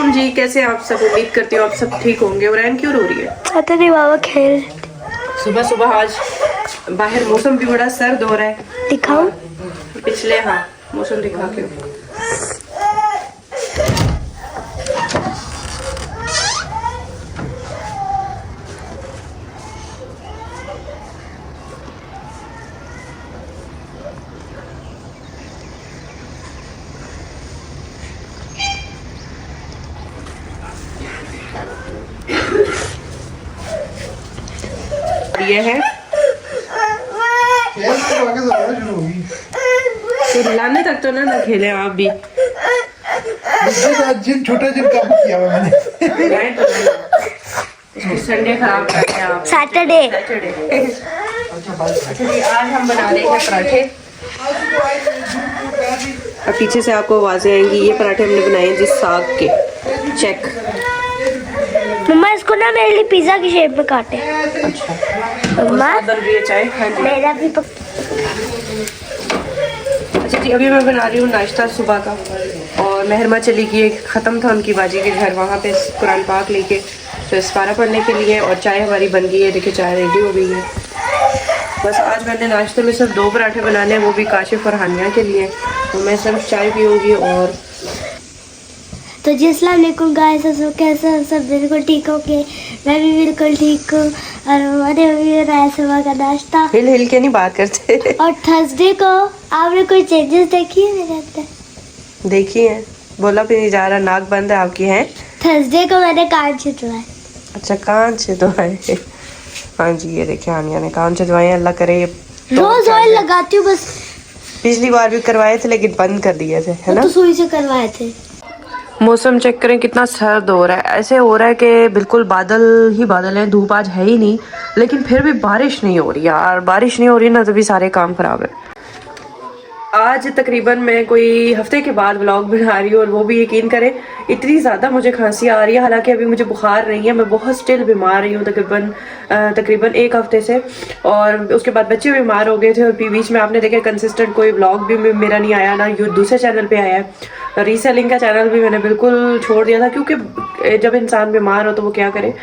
वालेकुम जी, कैसे आप सब? उम्मीद करती हूँ आप सब ठीक होंगे। और रैन क्यों रो रही है? पता नहीं बाबा खेल। सुबह सुबह आज बाहर मौसम भी बड़ा सर्द हो रहा है। दिखाओ पिछले हाँ मौसम दिखा के। ये है तो लाने तक तो ना खेले आप भी। जिन छोटा जिन काबू किया हुआ मैंने। संडे खराब करते हैं आप। सैटरडे। अच्छा जी, आज हम बना रहे हैं पराठे। अब पीछे से आपको आवाजें आएंगी। ये पराठे हमने बनाए हैं जी साग के। चेक। मम्मा इसको ना मेरे लिए पिज्जा की शेप में काटे। अच्छा मम्मा बन रही है चाय। हाँ जी। मेरा भी अच्छा जी, अभी मैं बना रही हूँ नाश्ता सुबह का। और महरमा चली गई, ख़त्म था उनकी बाजी के घर, वहाँ पे कुरान पाक लेके तो इस्पारा पढ़ने के लिए। और चाय हमारी बन गई है, देखिए चाय रेडी हो गई है। बस आज मैंने नाश्ते में सिर्फ 2 पराठे बनाने हैं, वो भी काशिफ और हानिया के लिए। तो मैं सिर्फ चाय पीऊँगी। और तो जी अस्सलाम वालेकुम गाइस, कैसे हो सब? बिल्कुल ठीक हो के मैं भी बिल्कुल ठीक हूँ। और हमारे अभी बनाया सुबह का नाश्ता। हिल हिल के नहीं बात करते। और थर्सडे को आपने कोई चेंजेस देखी है मेरे अंदर? देखी है, बोला भी नहीं जा रहा, नाक बंद है आपकी। है थर्सडे को मैंने कान छिदवाए। अच्छा, कान छिदवाए। हाँ जी, ये देखिए हानिया ने कान छिदवाए। अल्लाह करे ये रोज ऑयल लगाती हूँ बस। पिछली बार भी करवाए थे लेकिन बंद कर दिए थे, है ना? तो सुई से करवाए थे। मौसम चेक करें कितना सर्द हो रहा है। ऐसे हो रहा है कि बिल्कुल बादल ही बादल है, धूप आज है ही नहीं। लेकिन फिर भी बारिश नहीं हो रही यार, बारिश नहीं हो रही ना, तभी सारे काम खराब है। आज तकरीबन मैं कोई हफ्ते के बाद व्लॉग बना रही हूँ। और वो भी यकीन करें इतनी ज़्यादा मुझे खांसी आ रही है। हालांकि अभी मुझे बुखार नहीं है, मैं बहुत स्टिल बीमार रही हूँ तकरीबन 1 हफ्ते से। और उसके बाद बच्चे बीमार हो गए थे। और बीच में आपने देखा कंसिस्टेंट कोई व्लॉग भी मेरा नहीं आया ना, दूसरे चैनल पे आया है। रीसेलिंग का चैनल भी मैंने बिल्कुल छोड़ दिया था, क्योंकि जब इंसान बीमार हो तो वो क्या करे।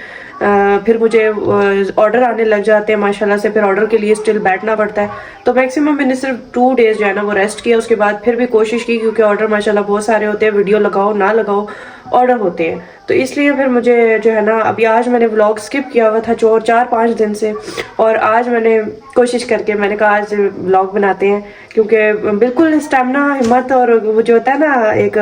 फिर मुझे ऑर्डर आने लग जाते हैं माशाल्लाह से, फिर ऑर्डर के लिए स्टिल बैठना पड़ता है। तो मैक्सिमम मैंने सिर्फ 2 डेज जो है ना वो रेस्ट किया। उसके बाद फिर भी कोशिश की, क्योंकि ऑर्डर माशाल्लाह बहुत सारे होते हैं, वीडियो लगाओ ना लगाओ ऑर्डर होते हैं। तो इसलिए फिर मुझे जो है ना, अभी आज मैंने व्लॉग स्किप किया हुआ था 4-5 दिन से। और आज मैंने कोशिश करके मैंने कहा आज व्लॉग बनाते हैं, क्योंकि बिल्कुल स्टैमिना, हिम्मत और वो जो होता है ना एक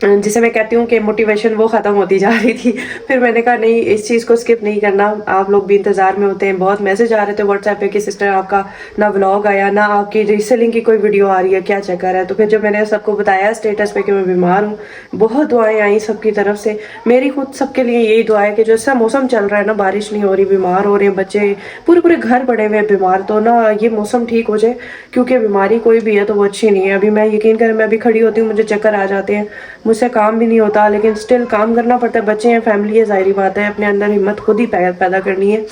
जिसे मैं कहती हूँ कि मोटिवेशन, वो ख़त्म होती जा रही थी। फिर मैंने कहा नहीं, इस चीज़ को स्किप नहीं करना। आप लोग भी इंतज़ार में होते हैं, बहुत मैसेज आ रहे थे व्हाट्सएप पे कि सिस्टर आपका ना व्लॉग आया, ना आपकी रीसेलिंग की कोई वीडियो आ रही है, क्या चक्कर है। तो फिर जब मैंने सबको बताया स्टेटस पे कि मैं बीमार हूँ, बहुत दुआएं आई सबकी तरफ से। मेरी खुद सबके लिए यही दुआ है कि जैसा मौसम चल रहा है ना, बारिश नहीं हो रही, बीमार हो रहे हैं बच्चे, पूरे घर पड़े हुए हैं बीमार, तो ना ये मौसम ठीक हो जाए। क्योंकि बीमारी कोई भी है तो वो अच्छी नहीं है। अभी मैं यकीन करें, मैं अभी खड़ी होती हूँ मुझे चक्कर आ जाते हैं, मुझसे काम भी नहीं होता, लेकिन स्टिल काम करना पड़ता है। बच्चे हैं, फैमिली है, जाहिर बात है अपने अंदर हिम्मत खुद ही पैदा करनी है।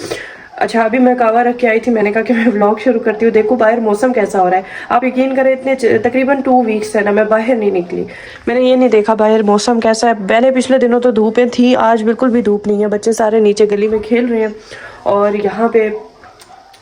अच्छा, अभी मैं कावा रख के आई थी, मैंने कहा कि मैं व्लॉग शुरू करती हूँ। देखो बाहर मौसम कैसा हो रहा है। आप यकीन करें इतने तकरीबन 2 वीक्स है ना मैं बाहर नहीं निकली। मैंने ये नहीं देखा बाहर मौसम कैसा है। पहले पिछले दिनों तो धूपें थी, आज बिल्कुल भी धूप नहीं है। बच्चे सारे नीचे गली में खेल रहे हैं और यहाँ पे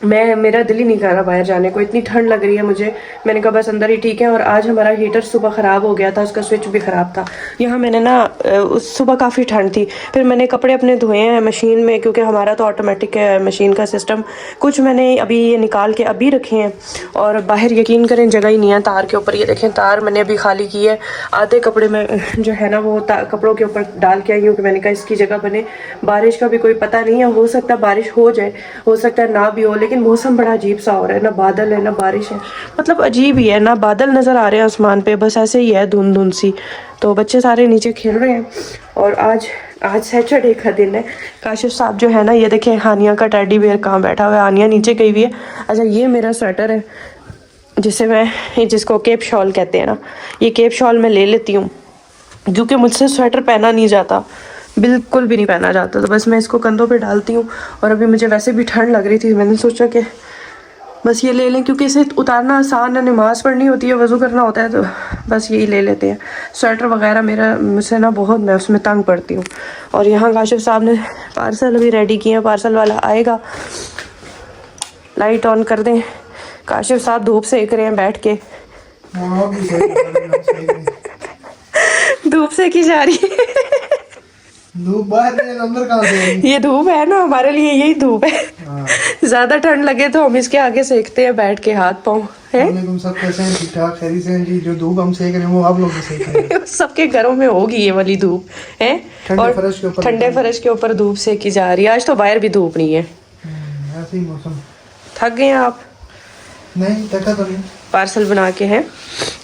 मेरा दिल ही नहीं कर रहा बाहर जाने को, इतनी ठंड लग रही है मुझे। मैंने कहा बस अंदर ही ठीक है। और आज हमारा हीटर सुबह ख़राब हो गया था, उसका स्विच भी ख़राब था। यहाँ मैंने ना उस सुबह काफ़ी ठंड थी, फिर मैंने कपड़े अपने धोए हैं मशीन में, क्योंकि हमारा तो ऑटोमेटिक है मशीन का सिस्टम। कुछ मैंने अभी ये निकाल के अभी रखे हैं। और बाहर यकीन करें जगह ही नहीं है तार के ऊपर। ये देखें तार मैंने अभी खाली की है। आधे कपड़े में जो है ना वो कपड़ों के ऊपर डाल के आई हूँ कि मैंने कहा इसकी जगह बने। बारिश का भी कोई पता नहीं है, हो सकता है बारिश हो जाए, हो सकता है ना भी हो। लेकिन मौसम बड़ा अजीब सा हो रहा है, ना बादल है ना बारिश है, मतलब अजीब ही है। ना बादल नज़र आ रहे हैं आसमान पे, बस ऐसे ही है धुंध सी। तो बच्चे सारे नीचे खेल रहे हैं। और आज सैटरडे का दिन है। काशिफ साहब जो है ना, ये देखें हानिया का टेडी बेयर कहाँ बैठा हुआ है। हानिया नीचे गई हुई है। अच्छा, ये मेरा स्वेटर है जिसको केप शॉल कहते हैं ना, ये केप शॉल मैं ले लेती हूँ क्योंकि मुझसे स्वेटर पहना नहीं जाता, बिल्कुल भी नहीं पहना जाता। तो बस मैं इसको कंधों पे डालती हूँ। और अभी मुझे वैसे भी ठंड लग रही थी, मैंने सोचा कि बस ये ले लें क्योंकि इसे उतारना आसान है, नमाज़ पढ़नी होती है, वज़ू करना होता है, तो बस यही ले लेते हैं। स्वेटर वगैरह मेरा मुझसे ना बहुत, मैं उसमें तंग पड़ती हूँ। और यहाँ काशिफ साहब ने पार्सल भी रेडी किए हैं, पार्सल वाला आएगा। लाइट ऑन कर दें। काशिफ साहब धूप सेक रहे हैं बैठ के। हाँ, भी सही है। धूप सेकी जा रही है। धूप बाहर है, अंदर कहाँ से आएगी? ये धूप है ना, हमारे लिए यही धूप है। हाँ। ज्यादा ठंड लगे तो हम इसके आगे सेकते हैं बैठ के, हाथ पाँव है। वालेकुम, सब कैसे हैं? ठीक ठाक, खैरियत से हैं जी? जो धूप हम सेक रहे हैं वो आप लोग भी सेक रहे हैं। सबके घरों में होगी ये वाली धूप है। ठंडे फर्श के ऊपर, ठंडे फर्श के ऊपर धूप सेकी जा रही है। आज तो बाहर भी धूप नहीं है। ऐसे ही मौसम। थक गए हैं आप? नहीं थका तो नहीं। पार्सल बना के हैं,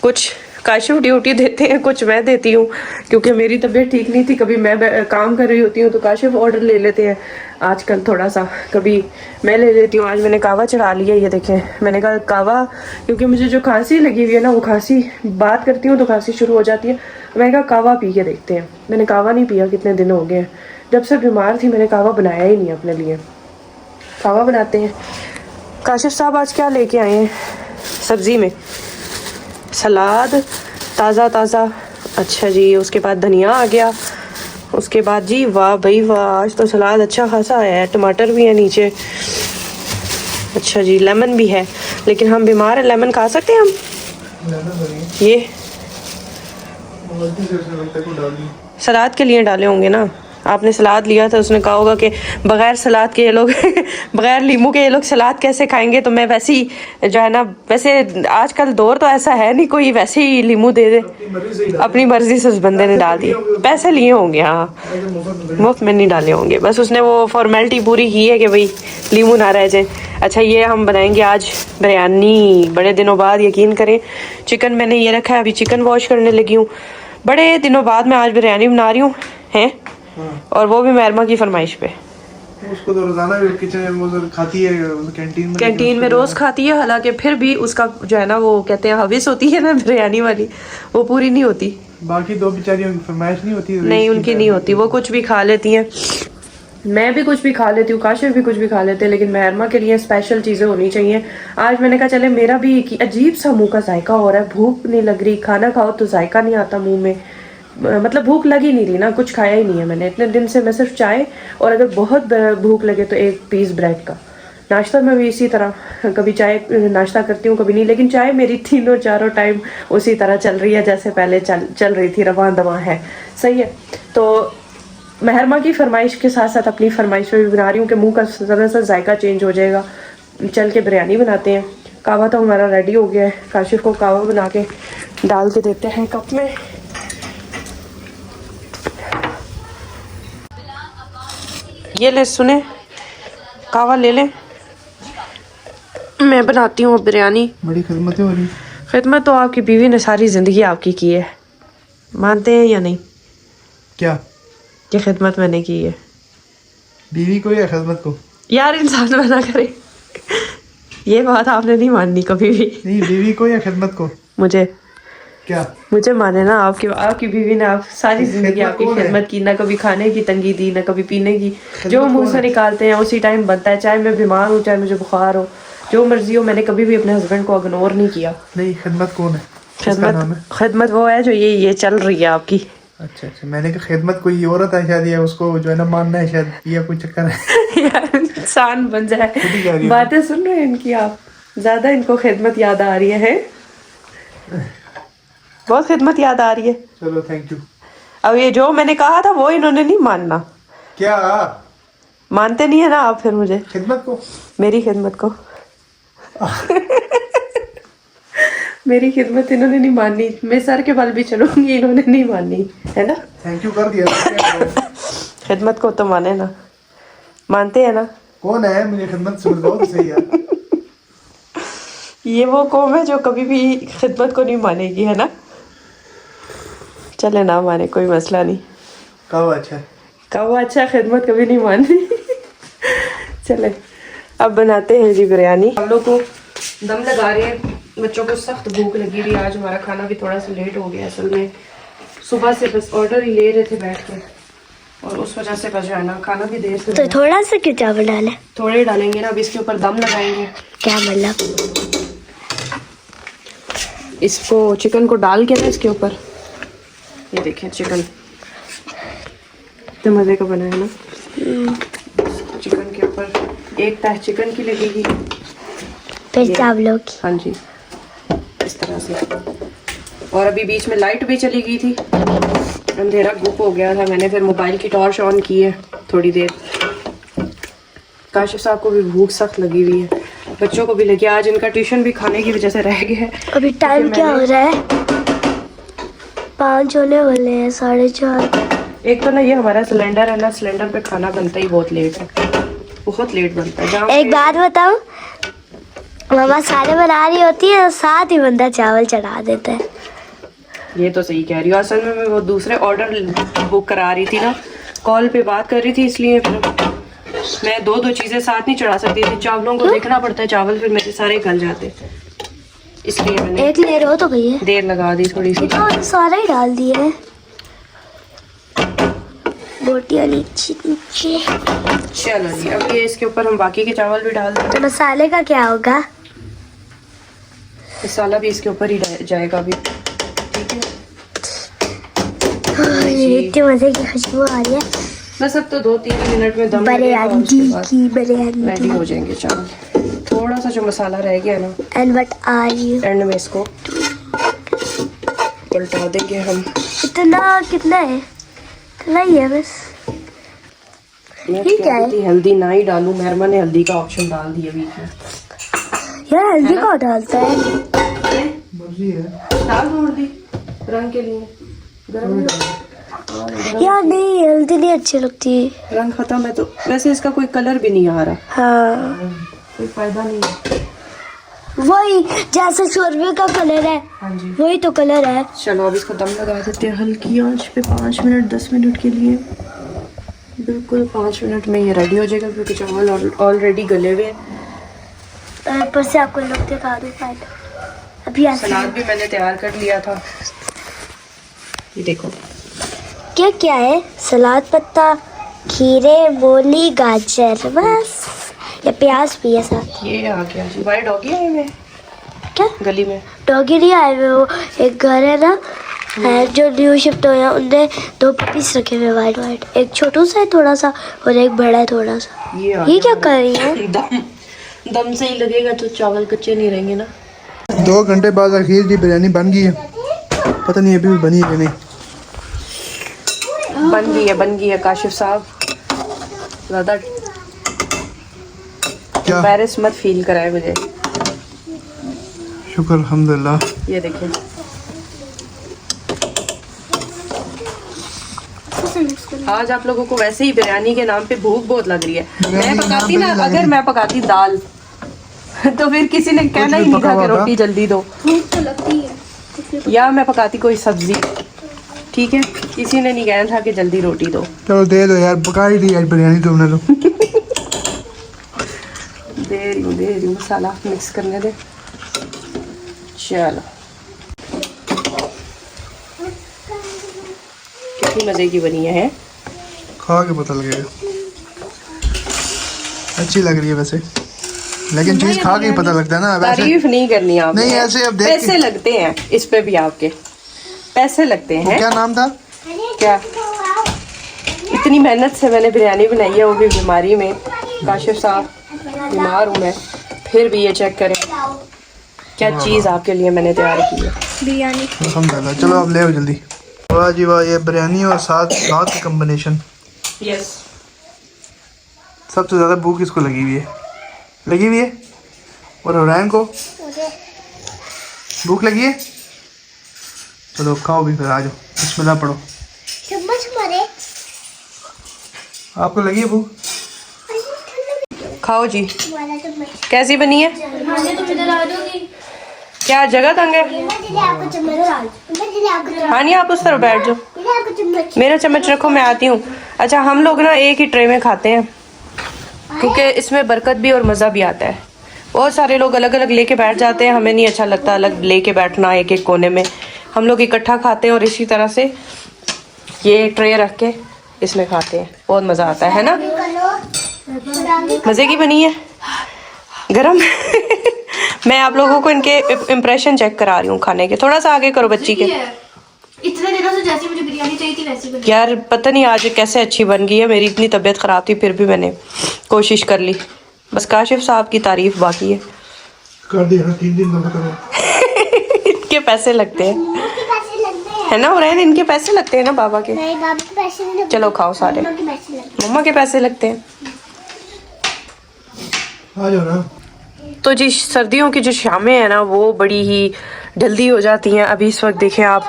कुछ काशिफ ड्यूटी देते हैं, कुछ मैं देती हूँ क्योंकि मेरी तबीयत ठीक नहीं थी। कभी मैं काम कर रही होती हूँ तो काशिफ ऑर्डर ले लेते हैं आजकल थोड़ा सा, कभी मैं ले लेती हूँ। आज मैंने कावा चढ़ा लिया, ये देखें। मैंने कहा कावा, क्योंकि मुझे जो खांसी लगी हुई है ना, वो खांसी बात करती हूँ तो खांसी शुरू हो जाती है। मैंने कहा कावा पी के देखते हैं। मैंने कावा नहीं पिया कितने दिन हो गए हैं, जब से बीमार थी मैंने कावा बनाया ही नहीं अपने लिए। कावा बनाते हैं। काशिफ साहब आज क्या लेके आए हैं सब्जी में? सलाद ताज़ा ताज़ा, अच्छा जी। उसके बाद धनिया आ गया, उसके बाद जी वाह भाई वाह, आज तो सलाद अच्छा खासा आया है। टमाटर भी है नीचे, अच्छा जी। लेमन भी है, लेकिन हम बीमार हैं, लेमन खा सकते हैं हम? ये सलाद के लिए डाले होंगे ना, आपने सलाद लिया था, उसने कहा होगा कि बगैर सलाद के ये लोग बगैर लीमू के ये लोग सलाद कैसे खाएंगे। तो मैं वैसे ही जो है ना, वैसे आजकल दौर तो ऐसा है नहीं कोई वैसे ही लीमू दे दे, अपनी मर्जी से उस बंदे ने डाल दिए। पैसे लिए होंगे, हाँ, मुफ्त में नहीं डाले होंगे, बस उसने वो फॉर्मेलिटी पूरी की है कि भाई लीमू ना रह जाए। अच्छा, ये हम बनाएंगे आज बिरयानी, बड़े दिनों बाद, यकीन करें। चिकन मैंने ये रखा है, अभी चिकन वॉश करने लगी हूँ। बड़े दिनों बाद मैं आज बिरयानी बना रही हूँ हैं, और वो भी महरमा की फरमाइश पे। उसको तो रोजाना किचन में वो खाती है, कैंटीन में रोज खाती है, हालांकि फिर भी उसका जो है ना, वो कहते हैं हविस होती है ना बिरयानी वाली, वो पूरी नहीं होती। बाकी दो बेचारियों की फरमाइश नहीं होती। नहीं, उनकी नहीं होती, वो कुछ भी खा लेती हैं। मैं भी कुछ भी खा लेती हूँ, काशिफ भी कुछ भी खा लेते हैं, लेकिन महरमा के लिए स्पेशल चीजें होनी चाहिए। आज मैंने कहा चले, मेरा भी अजीब सा मुंह का जायका हो रहा है, भूख नहीं लग रही, खाना खाओ तो जायका नहीं आता मुंह में, मतलब भूख लगी नहीं रही ना, कुछ खाया ही नहीं है मैंने इतने दिन से। मैं सिर्फ चाय, और अगर बहुत भूख लगे तो एक पीस ब्रेड का नाश्ता। मैं भी इसी तरह कभी चाय नाश्ता करती हूँ, कभी नहीं, लेकिन चाय मेरी तीनों चारों टाइम उसी तरह चल रही है जैसे पहले चल रही थी, रवां दवा है, सही है। तो महरमा की फरमाइश के साथ साथ अपनी फरमाइश में भी बना रही हूँ कि मुँह का ज़रा सा जायका चेंज हो जाएगा। चल के बिरयानी बनाते हैं। कावा तो हमारा रेडी हो गया है, काशिफ को कावा बना के डाल के देते हैं कप में। ये ले सुने, कावा ले लें, मैं बनाती हूँ बिरयानी। बड़ी खिदमतें हो रही। खिदमत तो आपकी बीवी ने सारी जिंदगी आपकी की है, मानते हैं या नहीं? क्या ये खिदमत मैंने की है? बीवी को या खिदमत को? यार इंसान बना करे, ये बात आपने नहीं माननी कभी भी। नहीं, बीवी को या खिदमत को? मुझे क्या? मुझे माने ना, आपकी बीवी ने आप सारी जिंदगी आपकी खिदमत की, ना कभी खाने की तंगी दी, ना कभी पीने की। जो मुंह से निकालते हैं उसी टाइम बनता है, चाहे मैं बीमार हूँ, चाहे मुझे बुखार हो, जो मर्जी हो। मैंने कभी भी अपने हस्बैंड को इग्नोर नहीं किया। नहीं, खिदमत कौन है? खिदमत वो है जो ये चल रही है आपकी। अच्छा, मैंने कहा खिदमत कोई औरत है शायद, या उसको जो है ना मानना है शायद, या कोई चक्कर है। यार इंसान बन जाए। बातें सुन रहे हैं इनकी आप, ज्यादा इनको खिदमत याद आ रही है? बहुत खिदमत याद आ रही है। चलो थैंक यू। अब ये जो मैंने कहा था वो इन्होंने नहीं मानना। क्या मानते नहीं है ना आप फिर मुझे, खिदमत को, मेरी खिदमत को? मेरी खिदमत इन्होंने नहीं माननी, मैं सर के बल भी चलूंगी, इन्होंने नहीं माननी है ना। थैंक यू कर दिया। खिदमत को तो माने ना, मानते हैं ना। कौन है मुझे खिदमत से बताओ तो सही यार। ये वो कौम है जो कभी भी खिदमत को नहीं मानेगी, है ना। चले ना माने, कोई मसला नहीं। कहो अच्छा, कहो अच्छा, खिदमत कभी नहीं माननी। चले अब बनाते हैं जी बिरयानी। हम लोग को दम लगा रहे हैं, बच्चों को सख्त भूख लगी रही। आज हमारा खाना भी थोड़ा सा लेट हो गया, असल में सुबह से बस ऑर्डर ही ले रहे थे बैठ के। और उस वजह से बस जो है ना खाना भी देर से तो थोड़ा सा क्यों चावल डाले? थोड़े ही डालेंगे ना, अब इसके ऊपर दम लगाएंगे। क्या मतलब? इसको चिकन को डाल के ना इसके ऊपर, ये देखें चिकन कितने मज़े का बना है ना। चिकन के ऊपर एक तह चिकन की लगेगी, फिर चावलों की। हाँ जी, इस तरह से। और अभी बीच में लाइट भी चली गई थी, अंधेरा गुप हो गया था। मैंने फिर मोबाइल की टॉर्च ऑन की है थोड़ी देर। काशिफ साहब को भी भूख सख्त लगी हुई है, बच्चों को भी लगी। आज इनका ट्यूशन भी खाने की वजह से रह गया है। अभी टाइम क्या हो रहा है? 5 होने वाले हैं, 4:30। एक तो ना ये हमारा सिलेंडर है ना, सिलेंडर पे खाना बनता ही बहुत लेट है, बहुत लेट बनता है। जहाँ एक बात बताऊं, मामा सारे बना रही होती है, साथ ही बंदा चावल चढ़ा देता है। ये तो सही कह रही हो। असल में मैं वो दूसरे ऑर्डर बुक करा रही थी ना, कॉल पे बात कर रही थी, इसलिए फिर मैं दो चीज़ें साथ नहीं चढ़ा सकती थी। चावलों को देखना पड़ता है, चावल फिर मेरे सारे गल जाते, इसलिए मैंने एक ले रहे हो तो भैया देर लगा दी थोड़ी सी। तो सारा ही डाल दिया है। बोटियाँ नीचे नीचे। चलो जी, अब ये इसके ऊपर हम बाकी के चावल भी डाल देते तो मसाले का क्या होगा? हैं। मसाला भी इसके ऊपर ही जाएगा अभी, ठीक है। इतने मजे की खुशबू आ रही है। बस अब तो 2-3 मिनट में दम रेडी हो जाएंगे चावल। थोड़ा सा जो मसाला रह गया ना, and what are you? End में इसको पलटा देंगे हम। इतना कितना है? इतना ही है बस। मैं ये क्या है? कहती हल्दी ना ही डालूं, मेहरमा ने हल्दी का ऑप्शन डाल दिया बीच में। यार हल्दी कौन डालता है? मर्जी है। डाल दो हल्दी रंग के लिए, गरम यार नहीं, हल्दी नहीं अच्छी लगती। रंग खत्म है तो वैसे इसका कोई कलर भी नहीं आ रहा, हाँ कोई फायदा नहीं है। वही जैसे शोरबे का कलर है, हाँ जी, वही तो कलर है। चलो अब इसको दम लगा देते हैं हल्की आंच पे 5 मिनट 10 मिनट के लिए। बिल्कुल 5 मिनट में ये रेडी हो जाएगा, क्योंकि चावल ऑलरेडी गले हुए हैं। ऊपर से आपको लोग दिखा दूँ फायदा। अभी ऐसे सलाद भी मैंने तैयार कर लिया था, ये देखो। क्या क्या है? सलाद पत्ता, खीरे, मूली, गाजर, बस। या प्याज भी है साथ। ये आ गया जी, हमारे डॉगी आए हुए हैं क्या? गली में। डॉगी नहीं आए हुए, वो एक घर है ना, है जो न्यू शिफ्ट हुआ है, उनने 2 पपीज रखे हुए वाइट वाइट। एक छोटू सा है थोड़ा सा, और एक बड़ा है थोड़ा सा। ये क्या कर रही है? दम से ही लगेगा तो चावल कच्चे नहीं रहेंगे ना। 2 घंटे बाद आखिर जी बिरयानी बन गई है। पता नहीं अभी भी बनी है कि नहीं। बन गई है काशिफ साहब। ज़्यादा क्या? एम्बैरेस मत फील कराए मुझे। शुक्र अल्हम्दुलिल्लाह। ये देखिए, आज आप लोगों को वैसे ही बिरयानी के नाम पे भूख बहुत लग रही है। मैं पकाती ना, अगर मैं पकाती दाल तो फिर किसी ने कहना ही नहीं था कि रोटी जल्दी दो। भूख तो लगती है। या मैं पकाती कोई सब्जी, ठीक है, किसी ने नहीं कहना था कि जल्दी रोटी दो। चलो दे दो यार, पका ही दी यार बिरयानी तुमने लो। दे रही हूँ, मसाला मिक्स करने दे। चलो, कितनी मज़े की बनी है। खा के पता लगेगा। अच्छी लग रही है वैसे, लेकिन चीज खा के ही पता लगता है ना। वैसे तारीफ नहीं करनी आपने। नहीं, ऐसे अब देख पैसे लगते हैं इस पे भी, आपके पैसे लगते हैं। क्या नाम था? क्या इतनी मेहनत से मैंने बिरयानी बनाई है, वो भी बीमारी में। काशिफ साहब बीमार हूँ मैं, फिर भी ये चेक करें क्या चीज़ आपके लिए मैंने तैयार की है, बिरयानी। अल्हम्दुलिल्लाह। चलो अब ले आओ जल्दी। वाह जी वाह, ये बिरयानी और साथ साथ की कम्बिनेशन। यस। सबसे ज़्यादा भूख इसको लगी हुई है और हुरैन को भूख लगी है। चलो खाओ भी फिर, आ जाओ, बिस्मिल्लाह पढ़ो। चम्मच मारे। आपको लगी है भूख? खाओ जी। कैसी बनी है? क्या जगह तंग है? हाँ नहीं, आप उस तरफ बैठ जाओ, मेरा चम्मच रखो, मैं आती हूँ। अच्छा, हम लोग ना एक ही ट्रे में खाते हैं, क्योंकि इसमें बरकत भी और मज़ा भी आता है। बहुत सारे लोग अलग अलग लेके बैठ जाते हैं, हमें नहीं अच्छा लगता अलग लेके बैठना एक एक कोने में। हम लोग इकट्ठा खाते हैं, और इसी तरह से ये ट्रे रख के इसमें खाते हैं, बहुत मज़ा आता है ना? मज़े की बनी है, गरम। मैं आप लोगों को इनके इम्प्रेशन चेक करा रही हूँ खाने के। थोड़ा सा आगे करो बच्ची के। इतने दिनों से जैसी मुझे बिरयानी चाहिए थी वैसी बनी। यार पता नहीं आज कैसे अच्छी बन गई है। मेरी इतनी तबीयत ख़राब थी फिर भी मैंने कोशिश कर ली। बस काशिफ साहब की तारीफ बाकी है। कर दिया ना 3 दिन में करो। इनके पैसे लगते हैं है ना उरैन, इनके पैसे लगते हैं ना बाबा के। नहीं बाबा के पैसे नहीं लगते, चलो खाओ सारे। मम्मा के पैसे लगते मम्मा के पैसे लगते हैं। आ जाओ ना। तो जी सर्दियों की जो शामें हैं ना वो बड़ी ही जल्दी हो जाती हैं। अभी इस वक्त देखें आप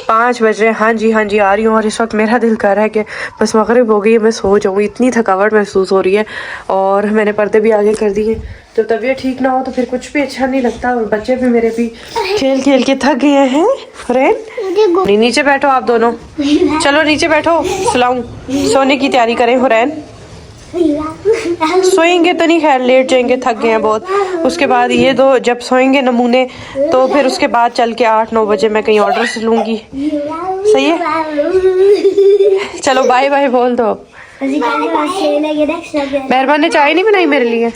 5 बज रहे हैं। हाँ जी आ रही हूँ। और इस वक्त मेरा दिल कर रहा है कि बस मगरिब हो गई है, मैं सो जाऊँ। इतनी थकावट महसूस हो रही है और मैंने पर्दे भी आगे कर दिए। जब तबीयत ठीक ना हो तो फिर कुछ भी अच्छा नहीं लगता। और बच्चे भी मेरे भी खेल खेल के थक गए हैं। हुरैन नीचे बैठो आप दोनों, चलो नीचे बैठो, सुलाऊं। सोने की तैयारी करें हुरैन। सोएंगे तो नहीं, खैर लेट जाएंगे, थक गए हैं बहुत। उसके बाद ये दो जब सोएंगे नमूने तो फिर उसके बाद चल के 8-9 बजे मैं कहीं ऑर्डर से लूँगी। सही है, चलो बाय बाय बोल दो। मेहरबान ने चाय नहीं बनाई मेरे लिए।